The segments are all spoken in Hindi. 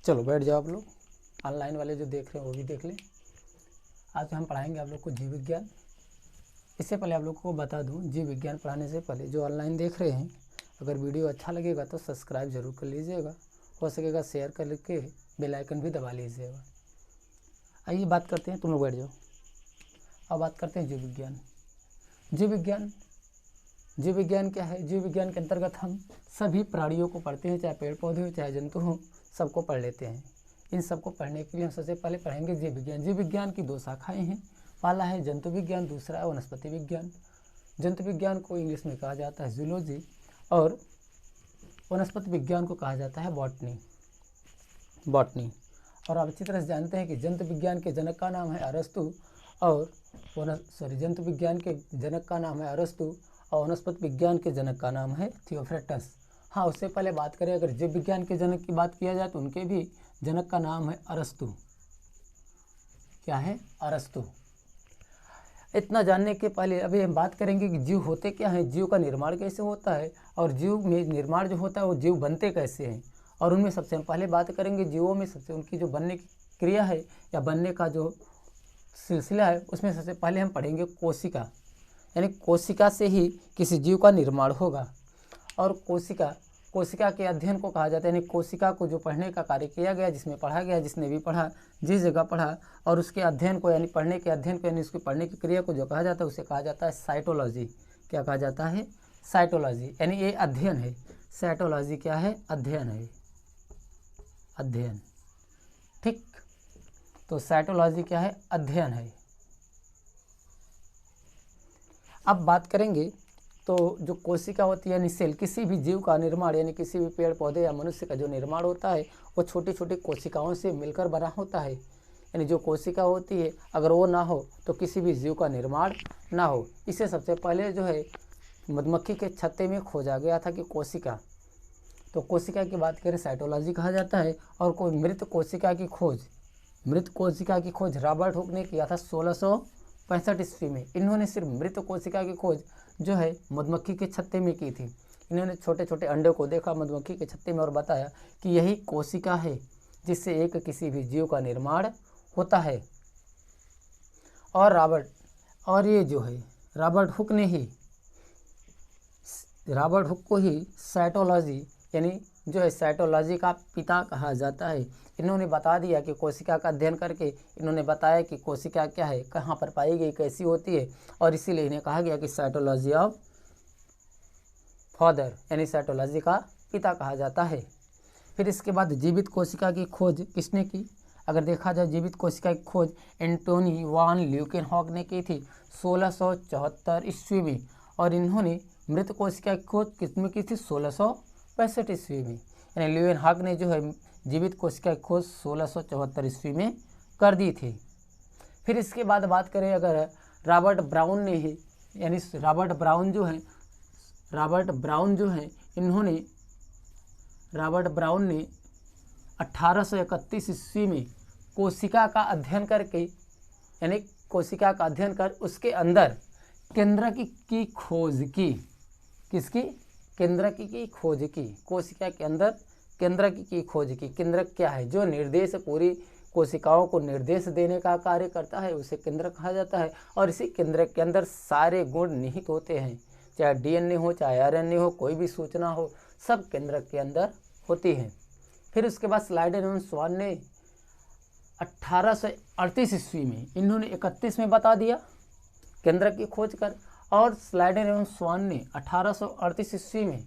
चलो बैठ जाओ आप लोग, ऑनलाइन वाले जो देख रहे हैं वो भी देख लें। आज हम पढ़ाएंगे आप लोग को जीव विज्ञान। इससे पहले आप लोग को बता दूं, जीव विज्ञान पढ़ाने से पहले जो ऑनलाइन देख रहे हैं, अगर वीडियो अच्छा लगेगा तो सब्सक्राइब जरूर कर लीजिएगा, हो सकेगा शेयर करके बेल आइकन भी दबा लीजिएगा। आइए बात करते हैं, तुम लोग बैठ जाओ। अब बात करते हैं जीव विज्ञान। जीव विज्ञान क्या है? जीव विज्ञान के अंतर्गत हम सभी प्राणियों को पढ़ते हैं, चाहे पेड़ पौधे हो चाहे जंतु हो, सबको पढ़ लेते हैं। इन सबको पढ़ने के लिए हम सबसे पहले पढ़ेंगे जीव विज्ञान। जीव विज्ञान की दो शाखाएं हैं, पहला है जंतु विज्ञान, दूसरा है वनस्पति विज्ञान। जंतु विज्ञान को इंग्लिश में कहा जाता है जूलॉजी और वनस्पति विज्ञान को कहा जाता है बॉटनी। और आप अच्छी तरह से जानते हैं कि जंतु विज्ञान के जनक का नाम है अरस्तु और जंतु विज्ञान के जनक का नाम है अरस्तु और वनस्पति विज्ञान के जनक का नाम है थियोफ्रेटस। हाँ, उससे पहले बात करें अगर जीव विज्ञान के जनक की बात किया जाए तो उनके भी जनक का नाम है अरस्तु। क्या है? अरस्तु। इतना जानने के पहले अभी हम बात करेंगे कि जीव होते क्या हैं, जीव का निर्माण कैसे होता है और जीव में निर्माण जो होता है वो जीव बनते कैसे हैं। और उनमें सबसे हम पहले बात करेंगे जीवों में सबसे उनकी जो बनने की क्रिया है या बनने का जो सिलसिला है, उसमें सबसे पहले हम पढ़ेंगे कोशिका। यानी कोशिका से ही किसी जीव का निर्माण होगा। और कोशिका के अध्ययन को कहा जाता है, यानी कोशिका को जो पढ़ने का कार्य किया गया, जिसमें पढ़ा गया, जिसने भी पढ़ा, जिस जगह पढ़ा, और उसके अध्ययन को यानी पढ़ने के अध्ययन को यानी उसकी पढ़ने की क्रिया को जो कहा जाता है उसे कहा जाता है साइटोलॉजी। क्या कहा जाता है? साइटोलॉजी। यानी ये अध्ययन है। साइटोलॉजी क्या है? अध्ययन है, अध्ययन। ठीक, तो साइटोलॉजी क्या है? अध्ययन है। अब बात करेंगे तो जो कोशिका होती है यानी सेल, किसी भी जीव का निर्माण यानी किसी भी पेड़ पौधे या मनुष्य का जो निर्माण होता है वो छोटी छोटी कोशिकाओं से मिलकर बना होता है। यानी जो कोशिका होती है अगर वो ना हो तो किसी भी जीव का निर्माण ना हो। इसे सबसे पहले जो है मधुमक्खी के छत्ते में खोजा गया था कि कोशिका, तो कोशिका की बात करें साइटोलॉजी कहा जाता है। और कोई मृत कोशिका की खोज रॉबर्ट हुक ने किया था 1665 ईस्वी में। इन्होंने सिर्फ मृत कोशिका की खोज जो है मधुमक्खी के छत्ते में की थी। इन्होंने छोटे छोटे अंडों को देखा मधुमक्खी के छत्ते में और बताया कि यही कोशिका है जिससे एक किसी भी जीव का निर्माण होता है। और रॉबर्ट हुक को ही साइटोलॉजी यानी जो है साइटोलॉजी का पिता कहा जाता है। इन्होंने बता दिया कि कोशिका का अध्ययन करके इन्होंने बताया कि कोशिका क्या है, कहाँ पर पाई गई, कैसी होती है, और इसीलिए इन्हें कहा गया कि साइटोलॉजी ऑफ फादर यानी साइटोलॉजी का पिता कहा जाता है। फिर इसके बाद जीवित कोशिका की खोज किसने की? अगर देखा जाए जीवित कोशिका की खोज एंटोनी वान ल्यूकेनहॉक ने की थी 1674 ईस्वी में। और इन्होंने मृत कोशिका की खोज किसमें की थी? 1665 ईस्वी में। यानी ल्यूकेनहॉक ने जो है जीवित कोशिका की खोज 1674 ईस्वी में कर दी थी। फिर इसके बाद बात करें अगर रॉबर्ट ब्राउन ने ही यानी रॉबर्ट ब्राउन ने 1831 ईस्वी में कोशिका का अध्ययन करके यानी कोशिका का अध्ययन कर उसके अंदर केंद्रक की खोज की। किसकी? केंद्रक की खोज की। कोशिका के अंदर केंद्रक की खोज की। केंद्रक क्या है? जो निर्देश पूरी कोशिकाओं को निर्देश देने का कार्य करता है उसे केंद्रक कहा जाता है। और इसी केंद्रक के अंदर सारे गुण निहित होते हैं, चाहे डीएनए हो चाहे आरएनए हो, कोई भी सूचना हो, सब केंद्रक के अंदर होती है। फिर उसके बाद स्लाइडर एवं स्वान ने 1838 ईस्वी में इन्होंने 31 में बता दिया केंद्रक की खोज कर। और स्लाइडर एवं स्वान ने 1838 ईस्वी में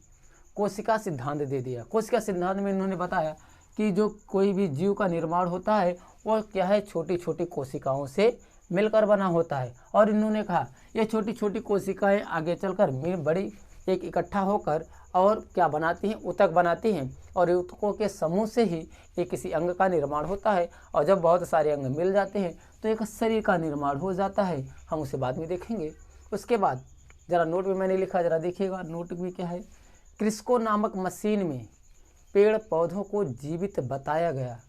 कोशिका सिद्धांत दे दिया। कोशिका सिद्धांत में इन्होंने बताया कि जो कोई भी जीव का निर्माण होता है वो क्या है, छोटी छोटी कोशिकाओं से मिलकर बना होता है। और इन्होंने कहा ये छोटी छोटी कोशिकाएं आगे चलकर बड़ी एक इकट्ठा होकर और क्या बनाती हैं? ऊतक बनाती हैं। और ऊतकों के समूह से ही एक किसी अंग का निर्माण होता है। और जब बहुत सारे अंग मिल जाते हैं तो एक शरीर का निर्माण हो जाता है। हम उसे बाद में देखेंगे। उसके बाद ज़रा नोट में मैंने लिखा, ज़रा देखिएगा नोट में क्या है। क्रिस्को नामक मशीन में पेड़ पौधों को जीवित बताया गया।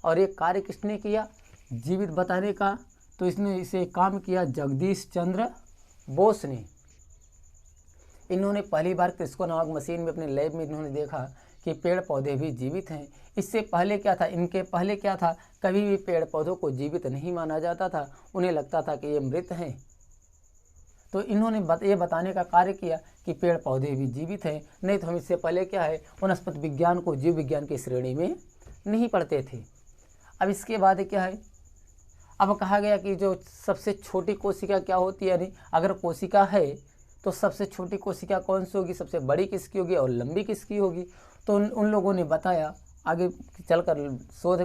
और ये कार्य किसने किया? जीवित बताने का। तो इसने इसे काम किया जगदीश चंद्र बोस ने। इन्होंने पहली बार क्रिस्को नामक मशीन में अपने लैब में इन्होंने देखा कि पेड़ पौधे भी जीवित हैं। इससे पहले क्या था, इनके पहले क्या था, कभी भी पेड़ पौधों को जीवित नहीं माना जाता था, उन्हें लगता था कि ये मृत हैं। तो इन्होंने ये बताने का कार्य किया कि पेड़ पौधे भी जीवित हैं, नहीं तो हम इससे पहले क्या है, वनस्पति विज्ञान को जीव विज्ञान की श्रेणी में नहीं पढ़ते थे। अब इसके बाद क्या है, अब कहा गया कि जो सबसे छोटी कोशिका क्या होती है, यानी अगर कोशिका है तो सबसे छोटी कोशिका कौन सी होगी, सबसे बड़ी किसकी होगी और लंबी किसकी होगी। तो उन लोगों ने बताया, आगे चलकर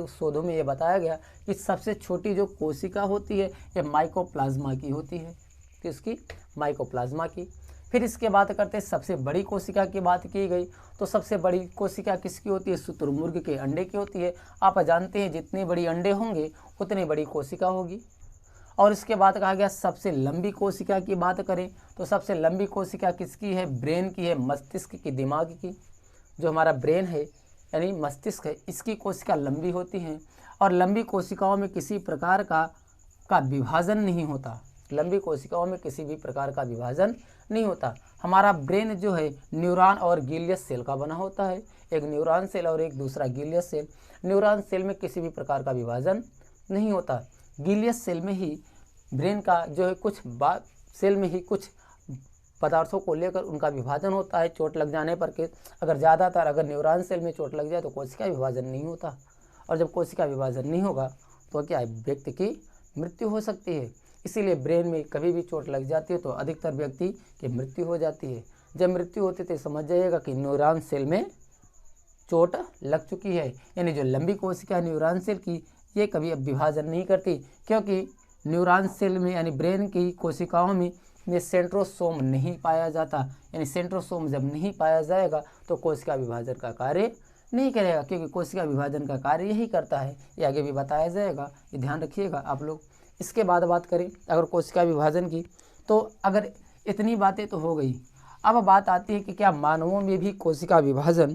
शोधों में ये बताया गया कि सबसे छोटी जो कोशिका होती है ये माइकोप्लाज्मा की होती है। किसकी? माइकोप्लाज्मा की। फिर इसके बात करते हैं सबसे बड़ी कोशिका की बात की गई, तो सबसे बड़ी कोशिका किसकी होती है? शुतुरमुर्ग के अंडे की होती है। आप जानते हैं जितने बड़ी अंडे होंगे उतनी बड़ी कोशिका होगी। और इसके बाद कहा गया सबसे लंबी कोशिका की बात करें तो सबसे लंबी कोशिका किसकी है? ब्रेन की है, मस्तिष्क की, दिमाग की। जो हमारा ब्रेन है यानी मस्तिष्क है, इसकी कोशिका लंबी होती हैं। और लंबी कोशिकाओं में किसी प्रकार का विभाजन नहीं होता। लंबी कोशिकाओं में किसी भी प्रकार का विभाजन नहीं होता। हमारा ब्रेन जो है न्यूरॉन और गीलियस सेल का बना होता है, एक न्यूरॉन सेल और एक दूसरा गीलियस सेल। न्यूरॉन सेल में किसी भी प्रकार का विभाजन नहीं होता। गीलियस सेल में ही ब्रेन का जो है कुछ सेल में ही कुछ पदार्थों को लेकर उनका विभाजन होता है चोट लग जाने पर के। अगर ज़्यादातर अगर न्यूरॉन सेल में चोट लग जाए तो कोशिका विभाजन नहीं होता, और जब कोशिका विभाजन नहीं होगा तो क्या है, व्यक्ति की मृत्यु हो सकती है। इसीलिए ब्रेन में कभी भी चोट लग जाती है तो अधिकतर व्यक्ति की मृत्यु हो जाती है। जब मृत्यु होती है तो समझ जाइएगा कि न्यूरॉन सेल में चोट लग चुकी है। यानी जो लंबी कोशिका है न्यूरॉन सेल की, ये कभी अब विभाजन नहीं करती, क्योंकि न्यूरॉन सेल में यानी ब्रेन की कोशिकाओं में सेंट्रोसोम नहीं पाया जाता। यानी सेंट्रोसोम जब नहीं पाया जाएगा तो कोशिका विभाजन का कार्य नहीं करेगा, क्योंकि कोशिका विभाजन का कार्य यही करता है। ये आगे भी बताया जाएगा, ये ध्यान रखिएगा आप लोग। इसके बाद बात करें अगर कोशिका विभाजन की, तो अगर इतनी बातें तो हो गई, अब बात आती है कि क्या मानवों में भी कोशिका विभाजन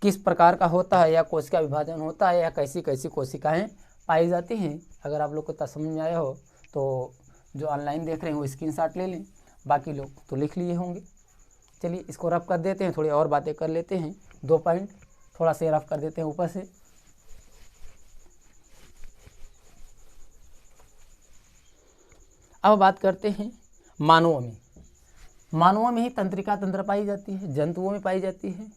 किस प्रकार का होता है, या कोशिका विभाजन होता है, या कैसी कैसी कोशिकाएं पाई जाती हैं। अगर आप लोग को समझ में आया हो तो जो ऑनलाइन देख रहे हैं वो स्क्रीनशॉट ले लें, बाकी लोग तो लिख लिए होंगे। चलिए इसको रफ कर देते हैं, थोड़ी और बातें कर लेते हैं। 2 पॉइंट थोड़ा से रफ कर देते हैं ऊपर से। अब बात करते हैं मानवों में। मानवों में ही तंत्रिका तंत्र पाई जाती है, जंतुओं में पाई जाती है।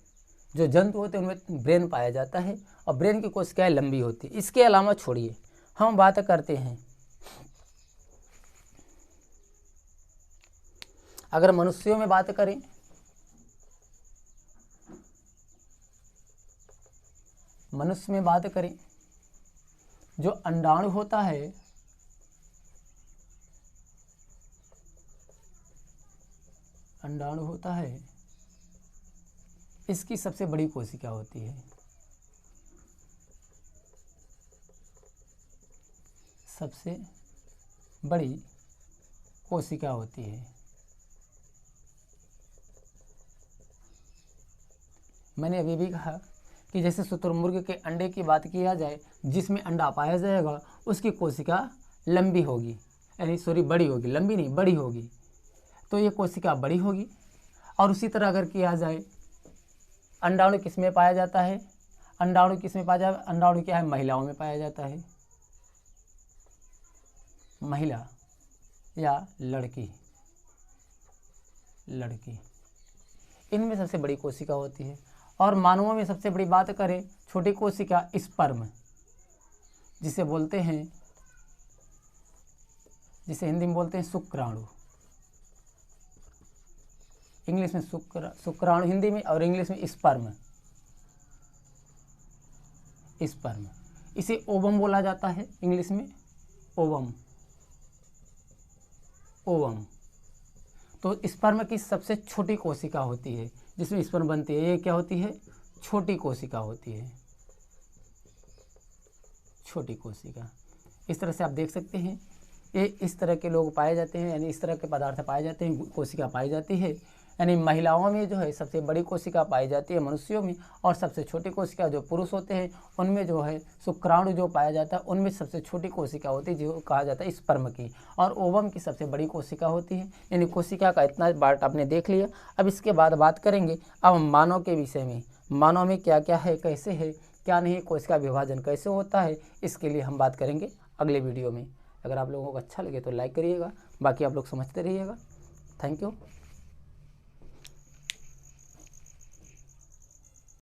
जो जंतु होते हैं उनमें ब्रेन पाया जाता है और ब्रेन की कोशिकाएं लंबी होती है। इसके अलावा छोड़िए, हम बात करते हैं अगर मनुष्यों में बात करें, मनुष्य में बात करें, जो अंडाणु होता है, अंडाणु होता है, इसकी सबसे बड़ी कोशिका होती है। सबसे बड़ी कोशिका होती है। मैंने अभी भी कहा कि जैसे शुतुरमुर्ग के अंडे की बात किया जाए, जिसमें अंडा पाया जाएगा उसकी कोशिका लंबी होगी, यानी बड़ी होगी, लंबी नहीं बड़ी होगी, तो ये कोशिका बड़ी होगी। और उसी तरह अगर किया जाए, अंडाणु किस में पाया जाता है? अंडाणु किस में पाया जाता है? अंडाणु क्या है? महिलाओं में पाया जाता है। महिला या लड़की, इनमें सबसे बड़ी कोशिका होती है। और मानवों में सबसे बड़ी बात करें, छोटी कोशिका स्पर्म, जिसे बोलते हैं, जिसे हिंदी में बोलते हैं शुक्राणु। इंग्लिश में शुक्राणु हिंदी में, और इंग्लिश में स्पर्म। इसे ओवम बोला जाता है, इंग्लिश में ओवम। तो स्पर्म की सबसे छोटी कोशिका होती है जिसमें स्पर्म बनती है, ये क्या होती है? छोटी कोशिका होती है, छोटी कोशिका। इस तरह से आप देख सकते हैं, ये इस तरह के लोग पाए जाते हैं, यानी इस तरह के पदार्थ पाए जाते हैं, कोशिका पाई जाती है। यानी महिलाओं में जो है सबसे बड़ी कोशिका पाई जाती है मनुष्यों में, और सबसे छोटी कोशिका जो पुरुष होते हैं उनमें जो है शुक्राणु जो पाया जाता है, उनमें सबसे छोटी कोशिका होती है जो कहा जाता है स्पर्म की, और ओवम की सबसे बड़ी कोशिका होती है। यानी कोशिका का इतना पार्ट आपने देख लिया। अब इसके बाद बात करेंगे अब मानव के विषय में। मानव में क्या क्या है, कैसे है, क्या नहीं, कोशिका विभाजन कैसे होता है, इसके लिए हम बात करेंगे अगले वीडियो में। अगर आप लोगों को अच्छा लगे तो लाइक करिएगा, बाकी आप लोग समझते रहिएगा। Thank you.